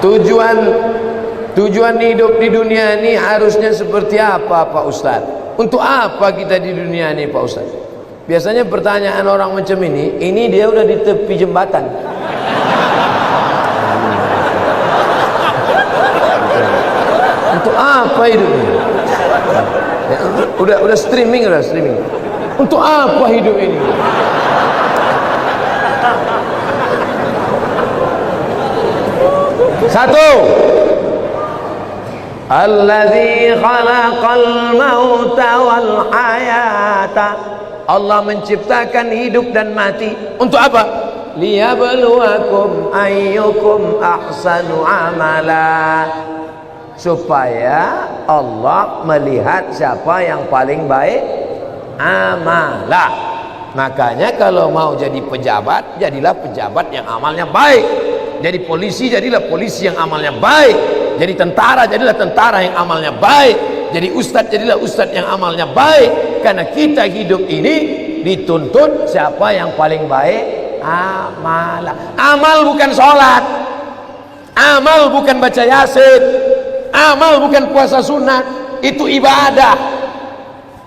Tujuan hidup di dunia ini harusnya seperti apa Pak Ustadz? Untuk apa kita di dunia ini Pak Ustadz? Biasanya pertanyaan orang macam ini dia udah di tepi jembatan. Untuk apa hidup ini? Udah streaming. Untuk apa hidup ini? Satu, Alladzi khalaqal mauta wal hayata. Allah menciptakan hidup dan mati. Untuk apa? Liyabluwakum ayyukum ahsanu amala. Supaya Allah melihat siapa yang paling baik amala. Makanya kalau mau jadi pejabat, jadilah pejabat yang amalnya baik. Jadi polisi, jadilah polisi yang amalnya baik. Jadi tentara, jadilah tentara yang amalnya baik. Jadi ustadz, jadilah ustadz yang amalnya baik. Karena kita hidup ini dituntut siapa yang paling baik amala. Amal bukan sholat, amal bukan baca yasin, amal bukan puasa sunat. Itu ibadah.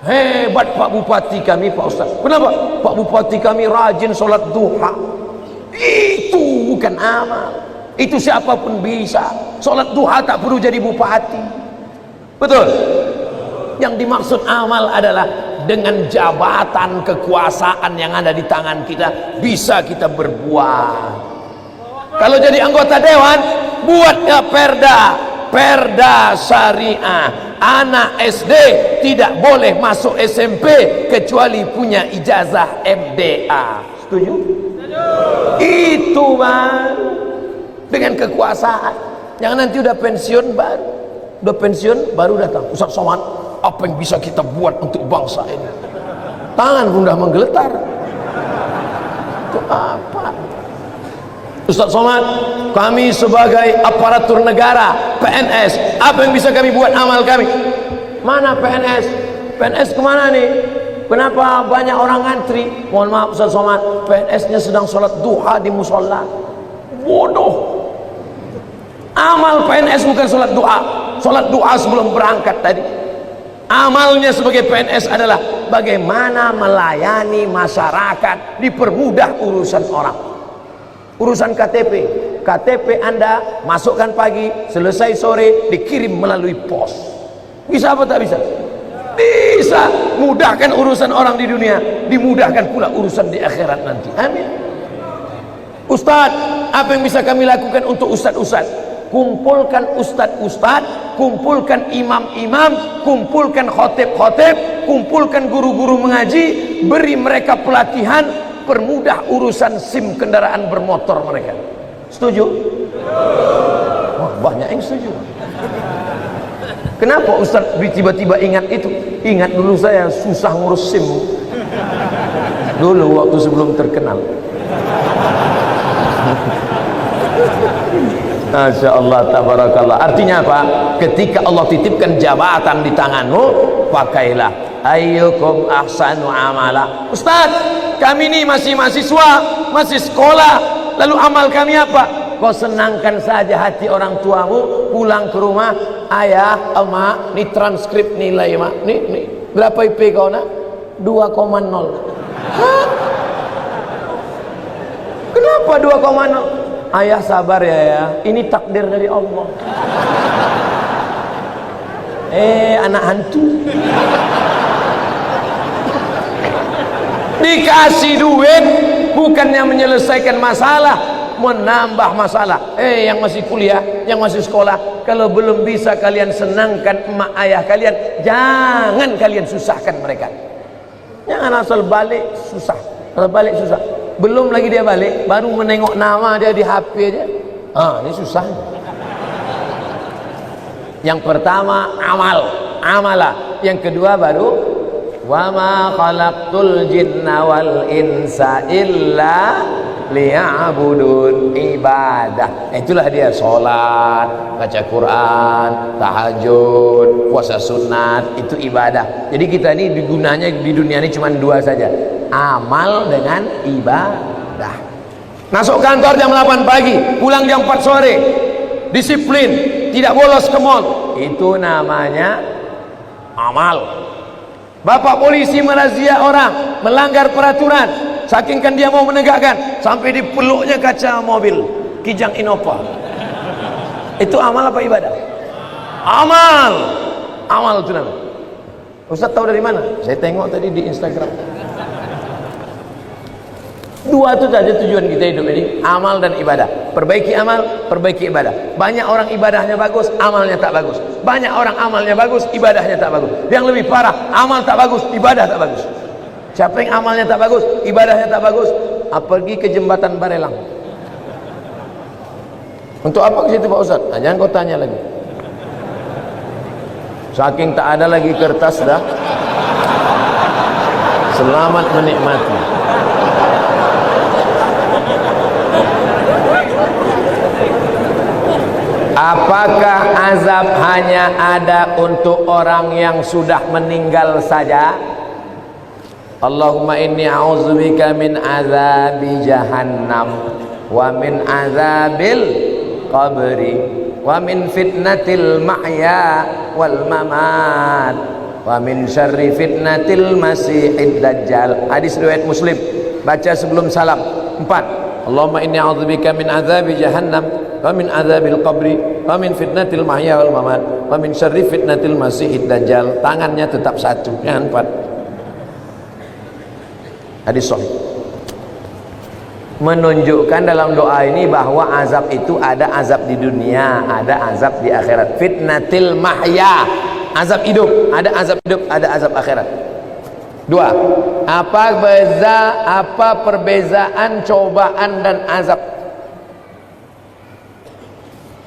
Hebat Pak Bupati kami Pak Ustaz. Kenapa? Pak Bupati kami rajin sholat duha. Itu bukan amal. Itu siapapun bisa. Sholat duha tak perlu jadi bupati. Betul? Yang dimaksud amal adalah dengan jabatan kekuasaan yang ada di tangan kita bisa kita berbuat. Kalau jadi anggota dewan, buatnya perda syariah. Anak SD tidak boleh masuk SMP kecuali punya ijazah MDA. Setuju? Itu Bang. Dengan kekuasaan. Jangan nanti udah pensiun baru datang. Ustaz Somad, apa yang bisa kita buat untuk bangsa ini? Tangan pun udah menggeletar. Itu apa? Ustaz Somad, kami sebagai aparatur negara, PNS, apa yang bisa kami buat amal kami? Mana PNS? PNS kemana nih? Kenapa banyak orang ngantri? Mohon maaf Ustaz Somad, PNS-nya sedang sholat duha di musola. Bodoh. Amal PNS bukan sholat duha. Sholat duha sebelum berangkat tadi. Amalnya sebagai PNS adalah bagaimana melayani masyarakat, dipermudah urusan orang. Urusan KTP Anda masukkan pagi, selesai sore, dikirim melalui pos. Bisa apa tak bisa? Bisa. Mudahkan urusan orang di dunia, dimudahkan pula urusan di akhirat nanti. Amin. Ustadz, apa yang bisa kami lakukan untuk ustadz-ustadz? Kumpulkan ustadz-ustadz, kumpulkan imam-imam, kumpulkan khotib-khotib, kumpulkan guru-guru mengaji, beri mereka pelatihan, permudah urusan SIM kendaraan bermotor mereka. Setuju? Wah, banyak yang setuju. Kenapa Ustaz tiba-tiba ingat itu? Ingat dulu saya susah ngurus SIM dulu waktu sebelum terkenal. Masya Allah, tabarakallah. Artinya apa? Ketika Allah titipkan jabatan di tanganmu, pakailah ayyukum ahsanu amala. Ustaz, kami ini masih mahasiswa, masih sekolah, lalu amal kami apa? Kau senangkan saja hati orang tuamu, pulang ke rumah, ayah, emak, ini transkrip nilai mak, nih, berapa IP kau nak? 2,0. Hah? Kenapa 2,0? Ayah sabar ya, ini takdir dari Allah. Anak hantu. Dikasih duit bukannya menyelesaikan masalah, menambah masalah. Yang masih kuliah, yang masih sekolah, kalau belum bisa kalian senangkan emak ayah kalian, jangan kalian susahkan mereka. Jangan asal balik susah. Asal balik susah. Belum lagi dia balik, baru menengok nama dia di HP aja. Ini susah. Yang pertama amala. Yang kedua baru wa ma khalaqtul jinna wal insa illa liya'budun, ibadah. Itulah dia sholat, baca Quran, tahajud, puasa sunat, itu ibadah. Jadi kita ini gunanya di dunia ini cuma dua saja, amal dengan ibadah. Masuk kantor jam 8 pagi, pulang jam 4 sore, disiplin, tidak bolos ke mall. Itu namanya amal. Bapak polisi merazia orang melanggar peraturan, saking kan dia mau menegakkan, sampai dipeluknya kaca mobil Kijang Innova. Itu amal apa ibadah? Amal. Amal itu namanya. Ustaz tahu dari mana? Saya tengok tadi di Instagram. Dua itu saja tujuan kita hidup ini, amal dan ibadah. Perbaiki amal, perbaiki ibadah. Banyak orang ibadahnya bagus, amalnya tak bagus. Banyak orang amalnya bagus, ibadahnya tak bagus. Yang lebih parah, amal tak bagus, ibadah tak bagus. Siapa yang amalnya tak bagus, ibadahnya tak bagus, pergi ke jembatan Barelang. Untuk apa ke situ Pak Ustaz? Nah, jangan kau tanya lagi. Saking tak ada lagi kertas dah. Selamat menikmati. Apakah azab hanya ada untuk orang yang sudah meninggal saja? Allahumma inni a'udzubika min azabi jahannam wa min azabil qabri wa min fitnatil mahya wal mamat wa min syarri fitnatil masihid dajjal. Hadis riwayat Muslim. Baca sebelum salam. 4. Allahumma inni a'udzubika min azabi jahannam wa min azabil qabri wa min fitnatil mahya wal mamat wa min syarri fitnatil masihid dajjal. Tangannya tetap satu, jangan 4. Hadis sahih. Menunjukkan dalam doa ini bahwa azab itu ada azab di dunia, ada azab di akhirat. Fitnatil mahya, azab hidup, ada azab hidup, ada azab akhirat. 2. Apa perbezaan cobaan dan azab?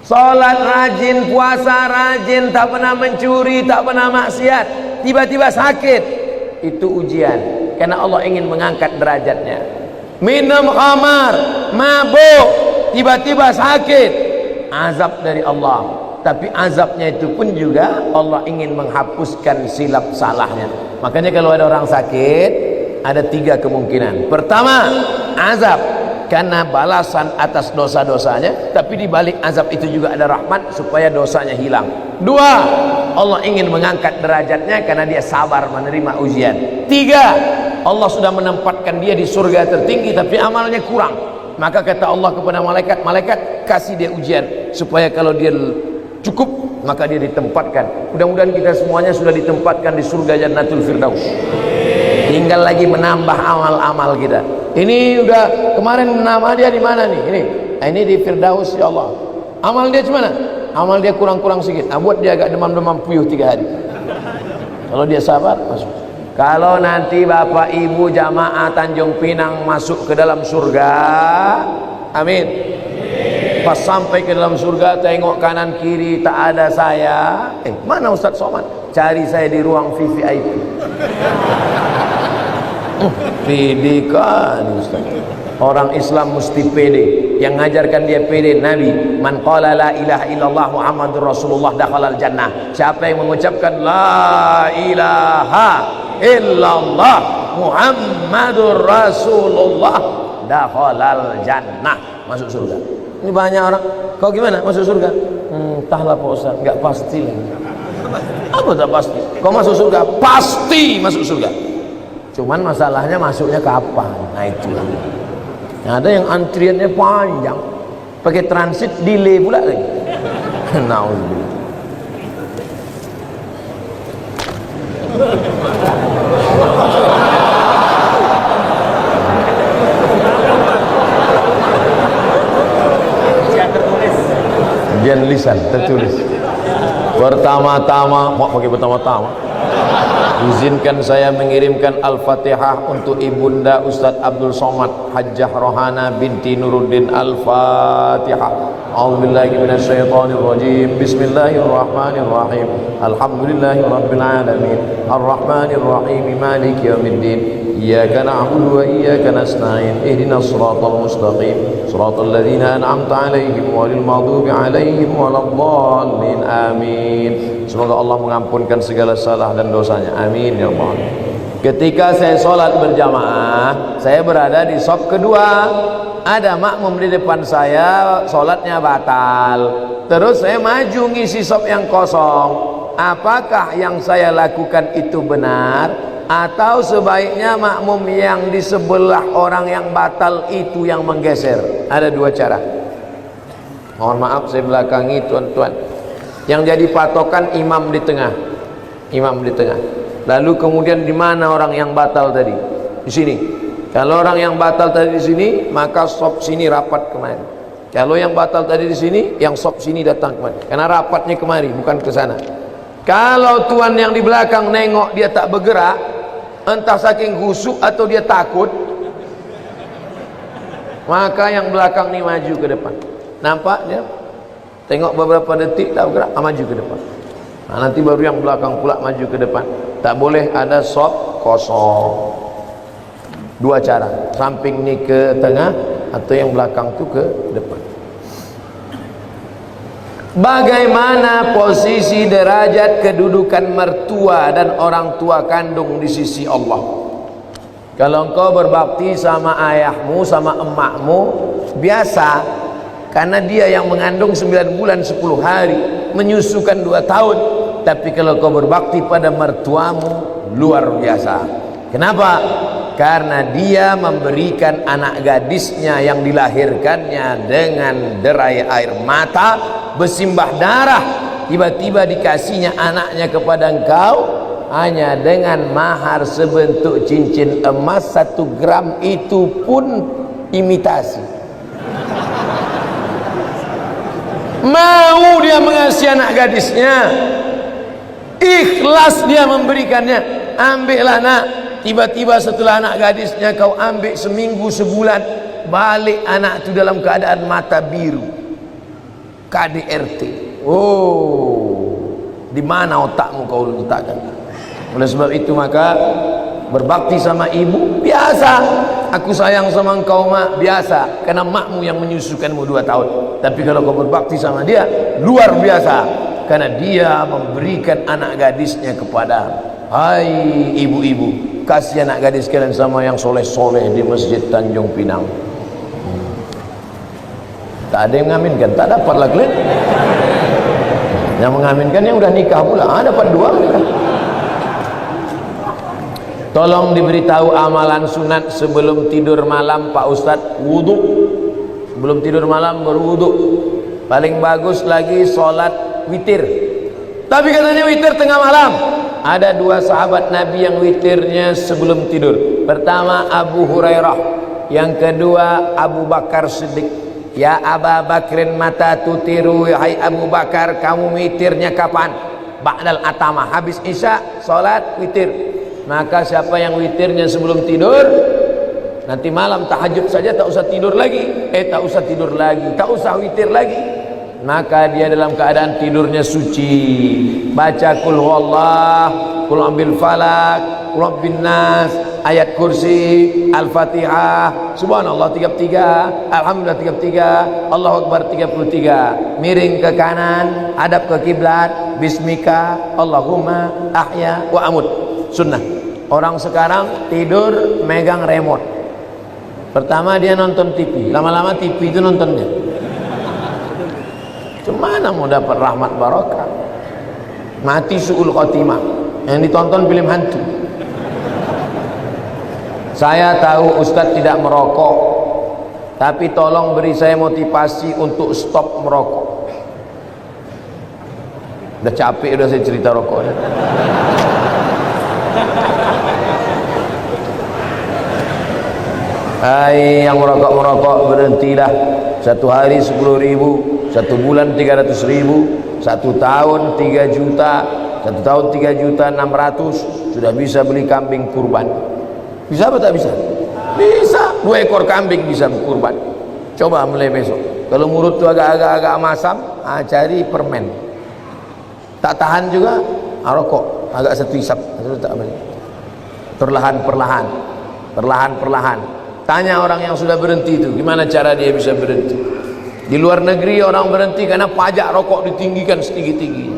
Salat rajin, puasa rajin, tak pernah mencuri, tak pernah maksiat, tiba-tiba sakit, itu ujian, karena Allah ingin mengangkat derajatnya. Minum khamar, mabuk, tiba-tiba sakit, azab dari Allah. Tapi azabnya itu pun juga Allah ingin menghapuskan silap salahnya. Makanya kalau ada orang sakit, ada 3 kemungkinan. Pertama, azab karena balasan atas dosa-dosanya, tapi di balik azab itu juga ada rahmat supaya dosanya hilang. 2, Allah ingin mengangkat derajatnya karena dia sabar menerima ujian. 3, Allah sudah menempatkan dia di surga tertinggi tapi amalnya kurang. Maka kata Allah kepada malaikat, malaikat kasih dia ujian supaya kalau dia cukup maka dia ditempatkan. Mudah-mudahan kita semuanya sudah ditempatkan di surga Jannatul Firdaus. Tinggal lagi menambah amal-amal kita. Ini udah kemarin nama dia di mana nih? Ini di Firdaus ya Allah. Amal dia gimana? Amal dia kurang-kurang sedikit. Buat dia agak demam-demam puyuh 3 hari. Kalau dia sabar masuk. Kalau nanti Bapak Ibu jamaah Tanjung Pinang masuk ke dalam surga, amin. Pas sampai ke dalam surga, tengok kanan kiri tak ada saya. Mana Ustaz Somad? Cari saya di ruang VVIP. Pede kan Ustaz. Orang Islam mesti pede. Yang ngajarkan dia pede Nabi. Man qala la ilaha illallah Muhammadur Rasulullah dakhalal jannah. Siapa yang mengucapkan la ilaha illallah Muhammadur Rasulullah dakhalal jannah, masuk surga. Ini banyak orang, kau gimana masuk surga? Entahlah Pak Ustaz, enggak pasti lah. Apa tak pasti? Kau masuk surga, pasti masuk surga. Cuman masalahnya masuknya kapan? Nah itu. Nah, ada yang antriannya panjang, pakai transit delay pula lagi. Nauzubillah. Ujian lisan tertulis. Pertama-tama, mau pakai pertama-tama. Izinkan saya mengirimkan Al-Fatihah untuk Ibunda Ustadz Abdul Somad Hajjah Rohana binti Nuruddin. Al-Fatihah. A'udzubillahi minasyaitonir rajim. Bismillahirrahmanirrahim. Alhamdulillahirabbil alamin. Arrahmanir rahim. Maliki yaumiddin. Iyyaka na'budu wa iyyaka nasta'in. Ihdinas siratal mustaqim. Siratal ladzina an'amta 'alaihim ghairil maghdubi 'alaihim waladdallin. Amin. Semoga Allah mengampunkan segala salah dan dosanya. Amin ya Allah. Ketika saya sholat berjamaah, saya berada di saf kedua. Ada makmum di depan saya, sholatnya batal. Terus saya maju ngisi saf yang kosong. Apakah yang saya lakukan itu benar? Atau sebaiknya makmum yang di sebelah orang yang batal itu yang menggeser? Ada dua cara. Mohon maaf saya belakangi tuan-tuan. Yang jadi patokan imam di tengah. Imam di tengah. Lalu kemudian di mana orang yang batal tadi? Di sini. Kalau orang yang batal tadi di sini, maka sop sini rapat kemari. Kalau yang batal tadi di sini, yang sop sini datang kemari. Karena rapatnya kemari, bukan ke sana. Kalau tuan yang di belakang nengok dia tak bergerak, entah saking khusyuk atau dia takut, maka yang belakang ni maju ke depan. Nampak dia? Tengok beberapa detik tak bergerak, maju ke depan. Nah, nanti baru yang belakang pula maju ke depan. Tak boleh ada sop kosong. Dua cara, samping ni ke tengah atau yang belakang tu ke depan. Bagaimana posisi derajat kedudukan mertua dan orang tua kandung di sisi Allah? Kalau engkau berbakti sama ayahmu, sama emakmu, biasa, karena dia yang mengandung 9 bulan 10 hari, menyusukan 2 tahun. Tapi kalau kau berbakti pada mertuamu, luar biasa. Kenapa? Karena dia memberikan anak gadisnya yang dilahirkannya dengan derai air mata, bersimbah darah, tiba-tiba dikasihnya anaknya kepada engkau hanya dengan mahar sebentuk cincin emas 1 gram, itu pun imitasi. Mau dia mengasihi anak gadisnya, ikhlas dia memberikannya. Ambillah nak. Tiba-tiba setelah anak gadisnya kau ambil seminggu sebulan, balik anak itu dalam keadaan mata biru, KDRT. Oh, di mana otakmu kau letakkan? Oleh sebab itu maka berbakti sama ibu biasa. Aku sayang sama engkau mak, biasa, karena makmu yang menyusukanmu 2 tahun. Tapi kalau kau berbakti sama dia, luar biasa, karena dia memberikan anak gadisnya kepada. Hai ibu-ibu, kasih anak gadis kalian sama yang soleh-soleh di Masjid Tanjung Pinang. Tak ada yang mengaminkan, tak dapatlah kalian. Yang mengaminkan yang udah nikah pula, dapat 2 kan. Tolong diberitahu amalan sunat sebelum tidur malam Pak Ustadz. Wudu. Sebelum tidur malam berwudu. Paling bagus lagi sholat witir. Tapi katanya witir tengah malam. Ada 2 sahabat Nabi yang witirnya sebelum tidur. Pertama Abu Hurairah, yang kedua Abu Bakar Siddiq. Ya Aba Bakrin mata tutiru, hai Abu Bakar, kamu witirnya kapan? Ba'dal atama, habis isya salat witir. Maka siapa yang witirnya sebelum tidur, nanti malam tahajud saja tak usah tidur lagi, tak usah tidur lagi, tak usah witir lagi, maka dia dalam keadaan tidurnya suci. Baca kul huwallah, kul ambil falak, kul rabbin nas, ayat kursi, al-fatihah, subhanallah 33, alhamdulillah 33, Allahu akbar 33, miring ke kanan, hadap ke kiblat, bismika Allahumma ahya wa amut. Sunnah. Orang sekarang tidur megang remote. Pertama dia nonton TV, lama-lama TV itu nontonnya. Cemana mau dapat rahmat barokah? Mati su'ul khotimah. Yang ditonton film hantu. Saya tahu Ustadz tidak merokok, tapi tolong beri saya motivasi untuk stop merokok. Udah capek udah saya cerita rokok. Hai yang merokok berhentilah. 1 hari 10.000, 1 bulan 300.000, 1 tahun 3 juta, 1 tahun 3.600.000, sudah bisa beli kambing kurban. Bisa apa tak bisa? Bisa. 2 ekor kambing bisa kurban. Coba mulai besok. Kalau mulut tu agak-agak masam, cari permen. Tak tahan juga, rokok agak 1 isap. Perlahan-perlahan. Tanya orang yang sudah berhenti itu, gimana cara dia bisa berhenti. Di luar negeri orang berhenti karena pajak rokok ditinggikan setinggi-tinggi.